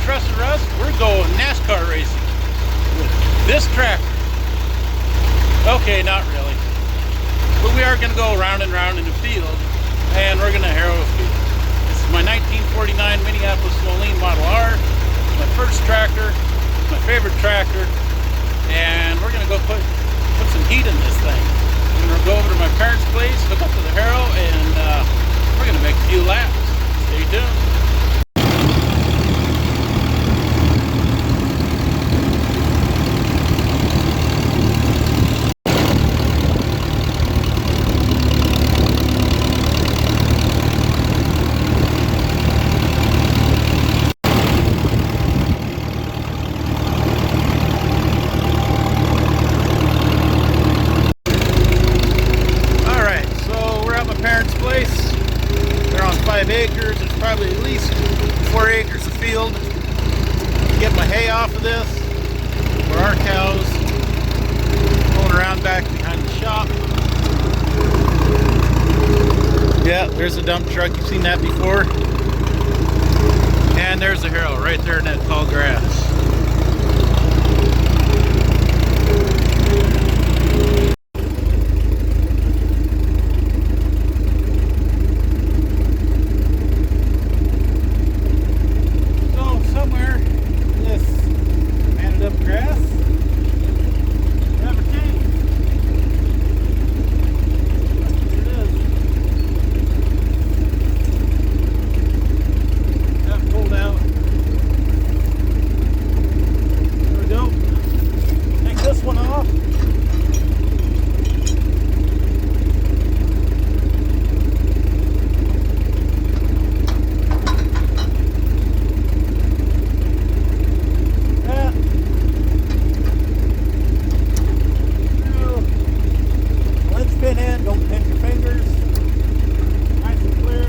Trust us, we're going NASCAR racing with this tractor. Okay, not really. But we are going to go round and round in the field, and we're going to harrow a field. This is my 1949 Minneapolis Moline Model R. My first tractor, my favorite tractor, and we're going to go put some heat in this thing. I'm going to go over to my parents' place, hook up to the harrow, and we're going to make a few laps. Stay tuned. Place. They're on 5 acres. There's probably at least 4 acres of field. Get my hay off of this for our cows. Going around back behind the shop. Yeah, there's a dump truck. You've seen that before. And there's the harrow right there in that tall grass. Don't pinch your fingers. Nice and clear.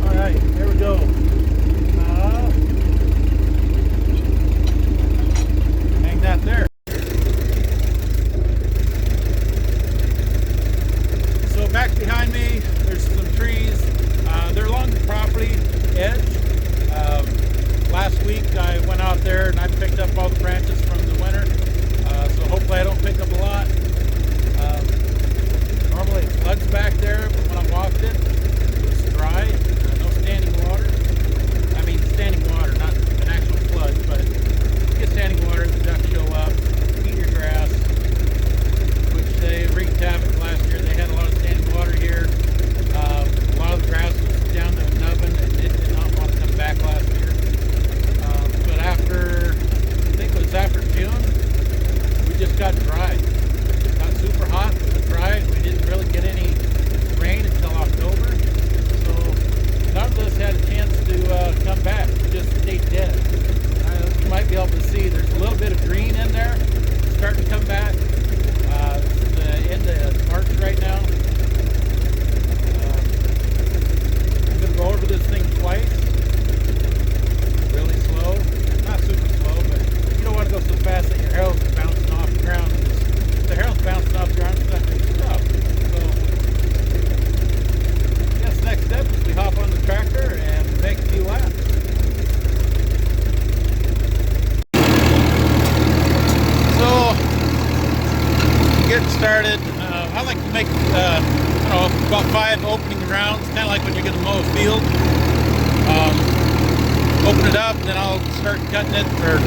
Alright, here we go. Hang that there. So back behind me, there's some trees. They're along the property edge. Last week I went out there and I picked up all the branches from the winter. So hopefully I don't pick up a lot. Normally it floods back there, but when I walked it, it's dry. No standing water. I mean standing water, not an actual flood, but you get standing water, the ducks show up, eat your grass, which they wreaked havoc last year. They had a lot of standing water here. A lot of the grass was down the nubbin and it did not want to come back last year. But after, I think it was after June, we just got dry. Got super hot, but dry. We didn't really get any rain until October. So none of us had a chance to come back. We just stayed dead. You might be able to see there's a little bit of green in there. It's starting to come back. It's the end of March right now. I'm going to go over this thing twice. Really slow. Not super slow, but you don't want to go so fast that your harrow's bouncing off the ground. If the harrow's bouncing off the ground, it's not going to stop. So, I guess next step is we hop on the tractor and make a few laps. So, getting started. I like to make, about 5 opening rounds, kind of like when you're going to mow a field. Open it up, then I'll start cutting it, or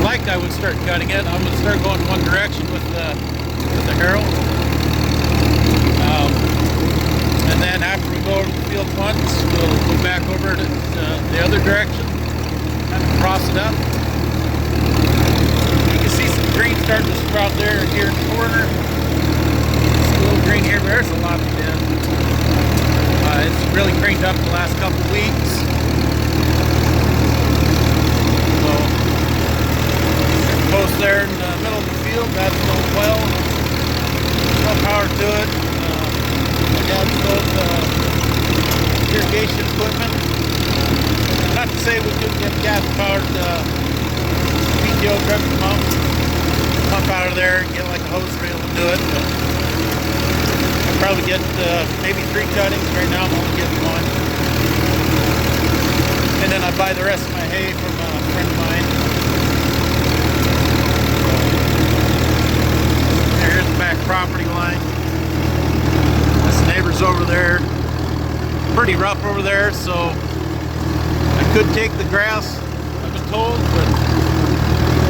like I would start cutting it. I'm going to start going one direction with the harrow. And then after we go over the field once, we'll go back over to the other direction, kind of cross it up. You can see some green starting to sprout there here in the corner. It's a little green here, but there's a lot of dead. It's really craned up the last couple of weeks. So, post there in the middle of the field, that's going well. No power to it. My dad sold irrigation equipment. Not to say we couldn't get gas-powered PTO truck to pump out of there and get like a hose reel and do it, but probably get maybe 3 cuttings. Right now I'm only getting 1. And then I buy the rest of my hay from a friend of mine. Here's the back property line. This neighbor's over there. Pretty rough over there, so I could take the grass, I've been told, but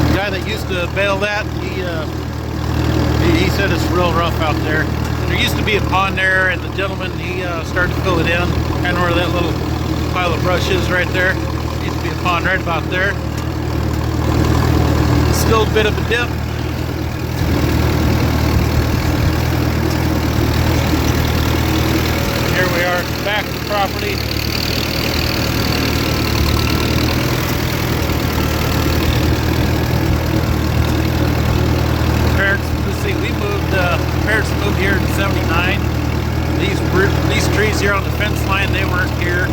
the guy that used to bale that, he said it's real rough out there. There used to be a pond there, and the gentleman, he started to fill it in, kind of where that little pile of brush is right there. There used to be a pond right about there. Still a bit of a dip. Here we are, back to the property. Parents, let's see, we moved. Parents moved here in '79. These trees here on the fence line, they weren't here.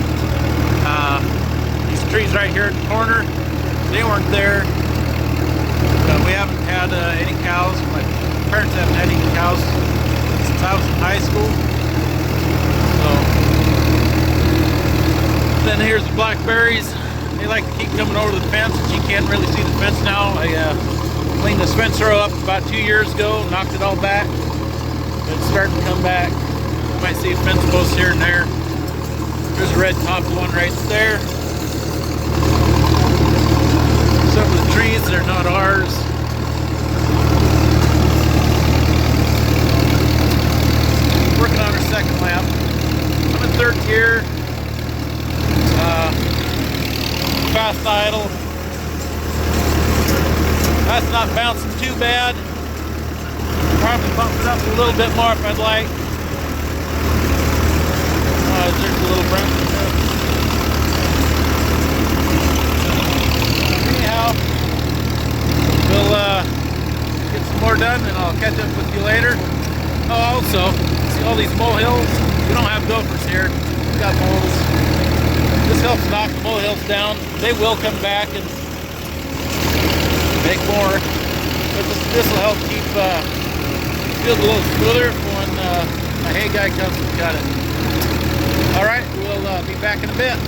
These trees right here in the corner, they weren't there. We haven't had any cows. My parents haven't had any cows since I was in high school. Then here's the blackberries. They like to keep coming over the fence, but you can't really see the fence now. I cleaned this fence row up about 2 years ago, knocked it all back. It's starting to come back. You might see a fence post here and there. There's a red topped one right there. Some of the trees that are not ours. Working on our second lap. I'm in 3rd gear. Fast idle. That's not bouncing too bad. Probably bump it up a little bit more if I'd like. There's a little brown. Anyhow, we'll get some more done and I'll catch up with you later. Oh, also, see all these molehills? We don't have gophers here. We got moles. This helps knock the molehills down. They will come back and make more. But this will help keep field a little smoother when my hay guy comes to cut it. Alright, we'll be back in a bit.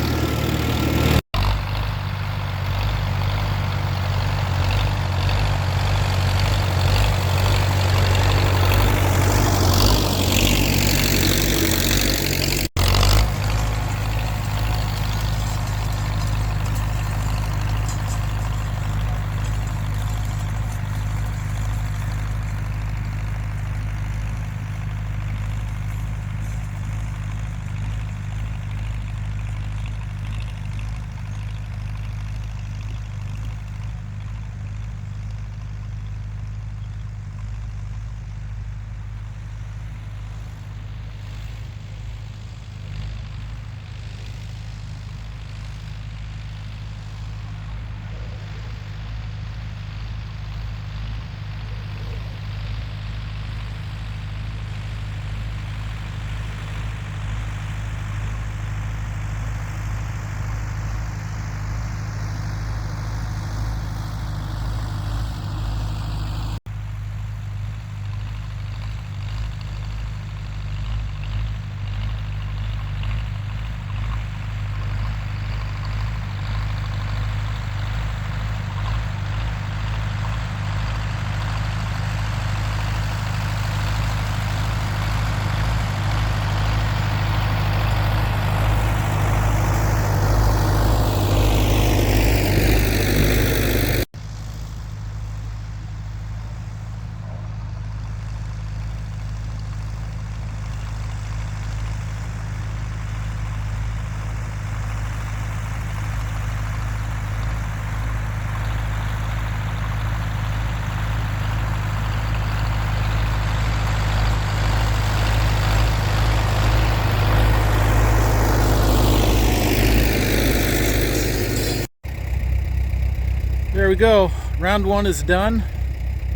There we go. Round 1 is done.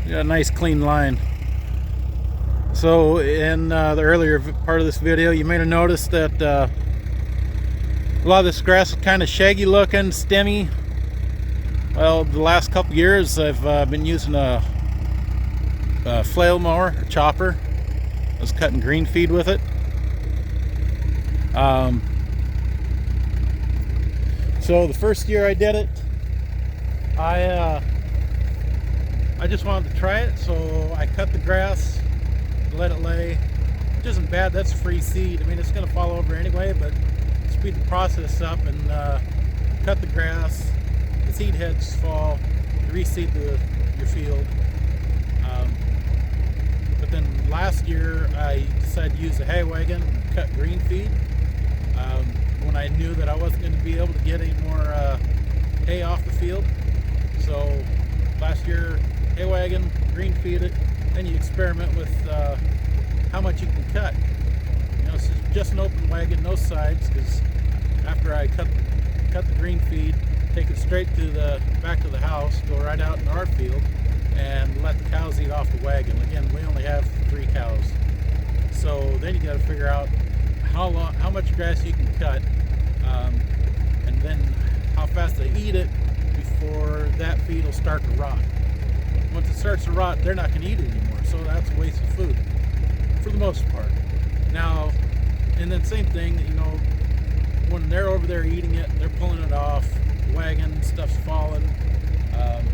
We got a nice clean line. So in the earlier part of this video, you may have noticed that a lot of this grass is kind of shaggy looking, stemmy. Well, the last couple years I've been using a flail mower, a chopper. was cutting green feed with it. So the first year I did it, I just wanted to try it, so I cut the grass, let it lay, which isn't bad. That's free seed. I mean, it's going to fall over anyway, but speed the process up and cut the grass. The seed heads fall, reseed your field. But then last year I decided to use a hay wagon and cut green feed when I knew that I wasn't going to be able to get any more hay off the field. So last year, hay wagon, green feed it, then you experiment with how much you can cut. You know, it's just an open wagon, no sides, because after I cut the green feed, take it straight to the back of the house, go right out in our field, and let the cows eat off the wagon. Again, we only have 3 cows. So then you got to figure out how much grass you can cut, and then how fast they eat it before that feed will start to rot. Once it starts to rot, they're not going to eat it anymore, so that's a waste of food for the most part. Now, and then same thing, you know, when they're over there eating it, they're pulling it off, the wagon, stuff's falling on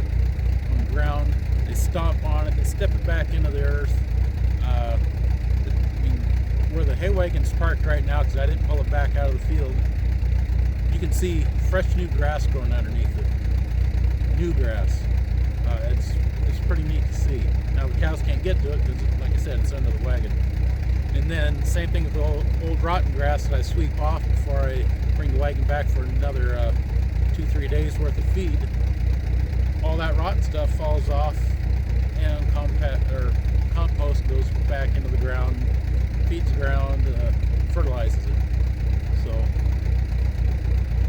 the ground, they stomp on it, they step it back into the earth. Where the hay wagon's parked right now, because I didn't pull it back out of the field, you can see fresh new grass growing underneath it. New grass. It's pretty neat to see. Now the cows can't get to it because, like I said, it's under the wagon. And then same thing with the old rotten grass that I sweep off before I bring the wagon back for another 2-3 days worth of feed. All that rotten stuff falls off, and compost goes back into the ground, feeds the ground, fertilizes it. So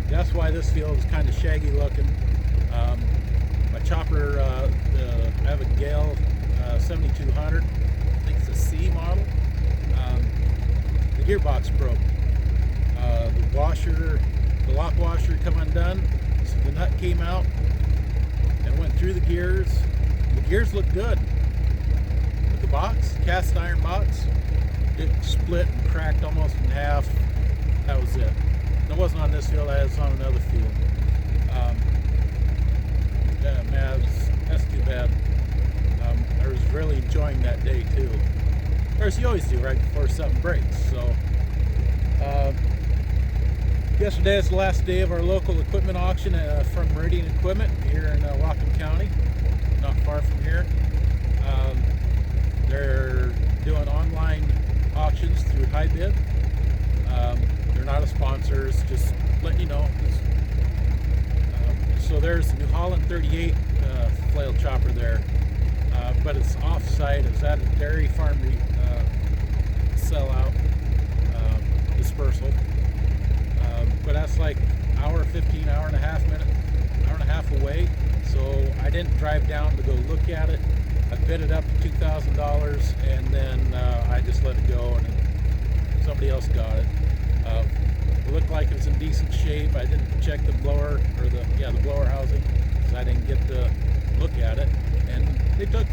that's why this field is kind of shaggy looking. My chopper, I have a Gale 7200, I think it's a C model. The gearbox broke. The lock washer come undone, so the nut came out and went through the gears. The gears look good, but the box, cast iron box, it split and cracked almost in half. That was it. It wasn't on this field, I was on another field. Yeah, man, that's too bad. I was really enjoying that day too. Of course, you always do right before something breaks. So, yesterday is the last day of our local equipment auction from Meridian Equipment here in Whatcom County, not far from here. They're doing online auctions through High Bid. They're not a sponsor, it's just letting you know. So there's the New Holland 38 flail chopper there, but it's off-site. It's at a dairy farm sellout dispersal, but that's like hour 15, hour and a half away. So I didn't drive down to go look at it. I bid it up to $2,000, and then I just let it go, and somebody else got it. It looked like it was in decent shape. I didn't check the blower, or the blower housing, because I didn't get to look at it. And they took,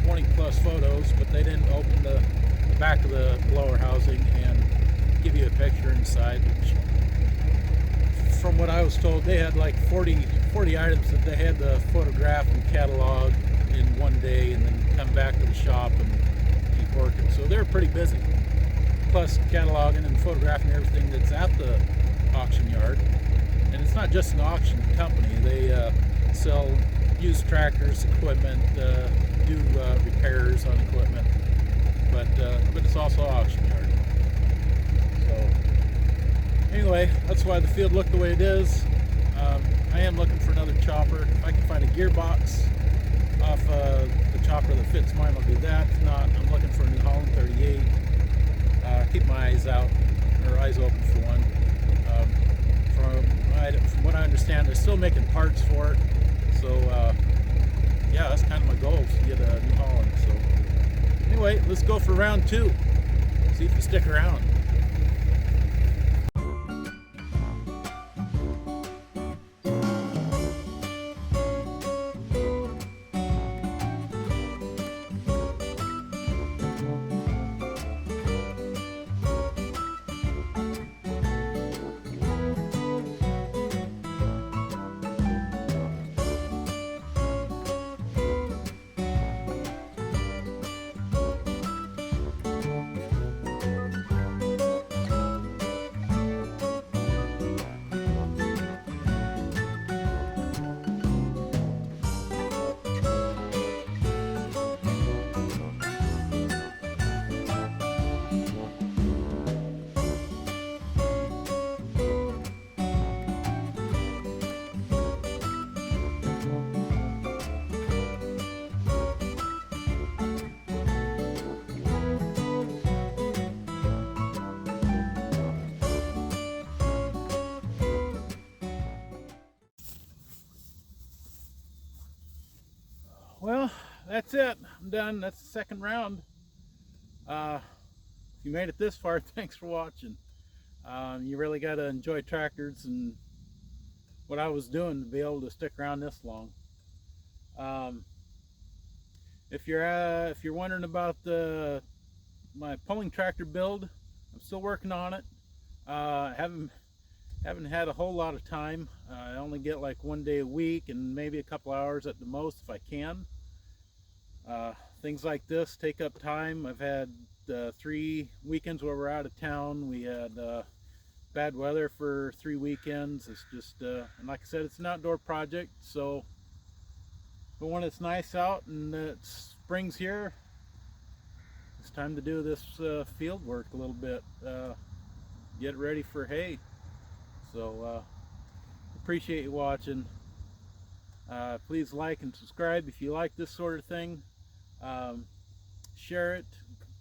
20 plus photos, but they didn't open the back of the blower housing and give you a picture inside, which, from what I was told, they had like 40 items that they had to photograph and catalog in one day, and then come back to the shop and keep working. So they're pretty busy, plus cataloging and photographing everything that's at the auction yard. And it's not just an auction company. They sell used tractors, equipment, do repairs on equipment, but it's also an auction yard. So anyway, that's why the field looked the way it is. I am looking for another chopper. If I can find a gearbox off the chopper that fits mine, I'll do that. If not, I'm looking for a New Holland 38. Keep my eyes open for one. From what I understand, they're still making parts for it. So yeah, that's kind of my goal, to get a New Holland. So anyway, let's go for round 2. See if you stick around. Well, that's it. I'm done. That's the second round. If you made it this far, thanks for watching. You really got to enjoy tractors and what I was doing to be able to stick around this long. If you're wondering about my pulling tractor build, I'm still working on it. Haven't had a whole lot of time. I only get like 1 day a week and maybe a couple hours at the most if I can. Things like this take up time. I've had 3 weekends where we're out of town. We had bad weather for 3 weekends. It's just, and like I said, it's an outdoor project, so but when it's nice out and spring's here, it's time to do this field work a little bit. Get ready for hay. So appreciate you watching. Please like and subscribe if you like this sort of thing. Share it,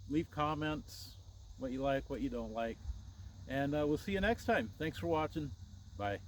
leave comments, what you like, what you don't like, and we'll see you next time. Thanks for watching. Bye.